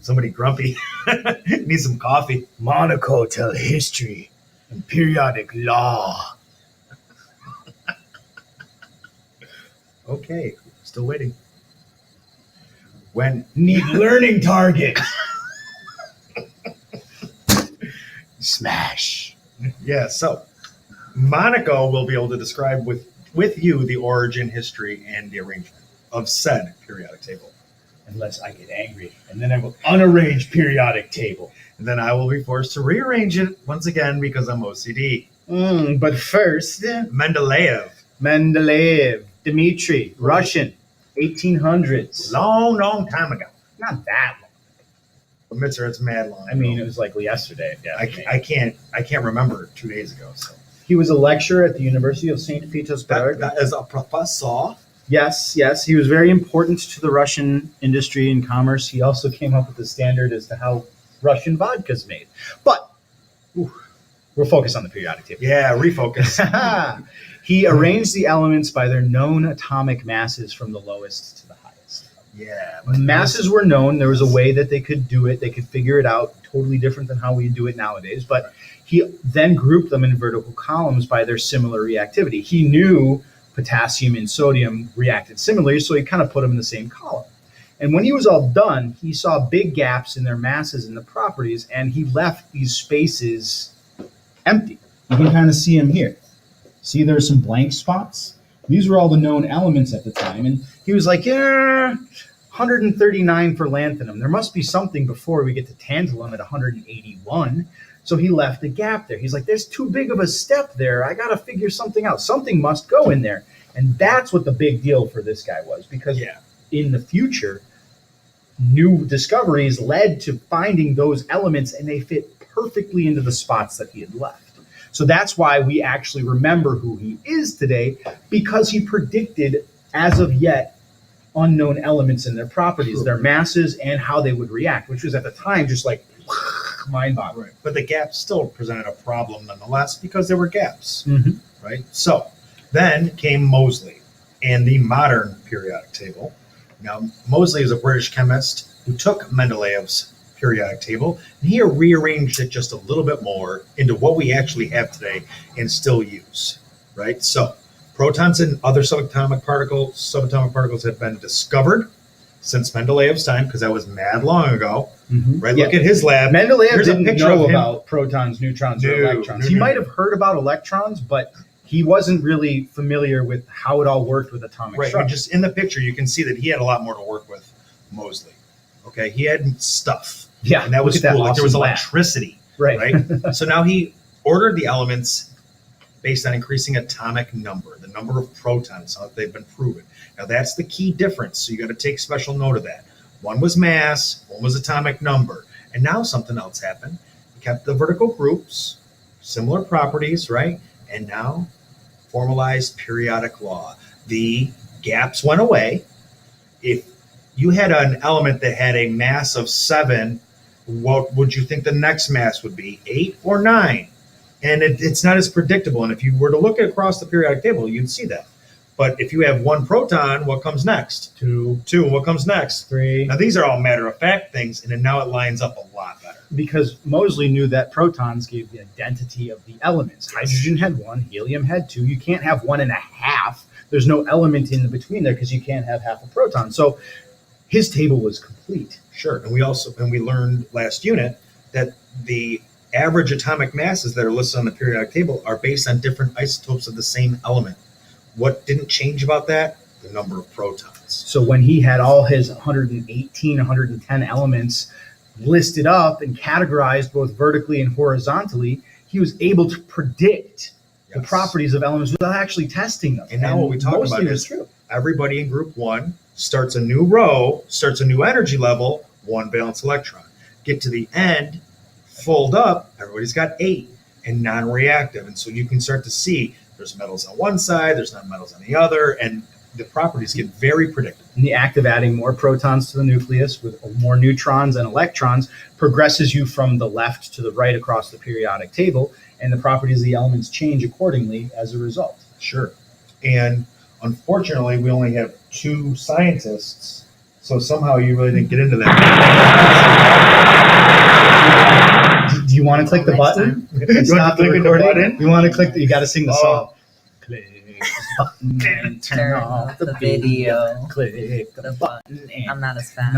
Somebody grumpy. Need some coffee. Monaco tell history and periodic law. Okay, still waiting. When Need learning target. Smash. Yeah, so Monaco will be able to describe with you the origin, history, and the arrangement of said periodic table. Unless I get angry, and then I will unarrange periodic table. And then I will be forced to rearrange it once again because I'm OCD. But first, Mendeleev. Dmitri, Russian, 1800s. Long time ago. Not that long. But Mitzer, it's mad long. I mean, it was like yesterday. I can't remember 2 days ago. So he was a lecturer at the University of St. Petersburg. that is a professor. Yes. He was very important to the Russian industry and commerce. He also came up with the standard as to how Russian vodka is made. But we're focused on the periodic table. Yeah, refocus. He arranged the elements by their known atomic masses from the lowest to the highest. Yeah. When masses were known, there was a way that they could do it. They could figure it out, totally different than how we do it nowadays. But he then grouped them in vertical columns by their similar reactivity. He knew potassium and sodium reacted similarly, so he kind of put them in the same column. And when he was all done, he saw big gaps in their masses and the properties, and he left these spaces empty. You can kind of see them here. See, there's some blank spots. These were all the known elements at the time, and he was like, 139 for lanthanum. There must be something before we get to tantalum at 181. So he left a gap there. He's like, there's too big of a step there. I got to figure something out. Something must go in there. And that's what the big deal for this guy was, because in the future, new discoveries led to finding those elements, and they fit perfectly into the spots that he had left. So that's why we actually remember who he is today, because he predicted, as of yet, unknown elements in their properties, their masses, and how they would react, which was at the time just like mind-boggling. Right. But the gaps still presented a problem nonetheless because there were gaps, right? So then came Moseley and the modern periodic table. Now, Moseley is a British chemist who took Mendeleev's periodic table and he rearranged it just a little bit more into what we actually have today and still use, right? So protons and other subatomic particles have been discovered since Mendeleev's time, because that was mad long ago, right? Yeah. Look at his lab. Mendeleev didn't know about protons, neutrons, or electrons. He might have heard about electrons, but he wasn't really familiar with how it all worked with atomic structure. Right, just in the picture, you can see that he had a lot more to work with, Moseley. Okay, he had stuff. Yeah, and that was cool. Like there was electricity, right? So now he ordered the elements based on increasing atomic number, the number of protons, how they've been proven. Now that's the key difference. So you got to take special note of that. One was mass, one was atomic number, and now something else happened. He kept the vertical groups, similar properties, right? And now formalized periodic law. The gaps went away. If you had an element that had a mass of 7, what would you think the next mass would be? 8 or 9? And it's not as predictable. And if you were to look across the periodic table, you'd see that. But if you have 1 proton, what comes next? 2. And what comes next? 3. Now, these are all matter-of-fact things, and then now it lines up a lot better. Because Moseley knew that protons gave the identity of the elements. Hydrogen had 1, helium had 2. You can't have 1.5. There's no element in between there because you can't have half a proton. So his table was complete. Sure. And we learned last unit that the average atomic masses that are listed on the periodic table are based on different isotopes of the same element. What didn't change about that? The number of protons. So when he had all his 118, 110 elements listed up and categorized both vertically and horizontally, he was able to predict the properties of elements without actually testing them. And now what we talk about is everybody in group 1 starts a new row, starts a new energy level, 1 valence electron. Get to the end, fold up, everybody's got 8 and non-reactive. And so you can start to see there's metals on one side, there's not metals on the other, and the properties get very predictable. And the act of adding more protons to the nucleus with more neutrons and electrons progresses you from the left to the right across the periodic table, and the properties of the elements change accordingly as a result. Sure. And unfortunately, we only have 2 scientists So somehow you really didn't get into that. Do you want to click the button? Stop the recording. You want to click the? You got to sing the song. Click the button and turn off the video. Click the button. I'm not as fast.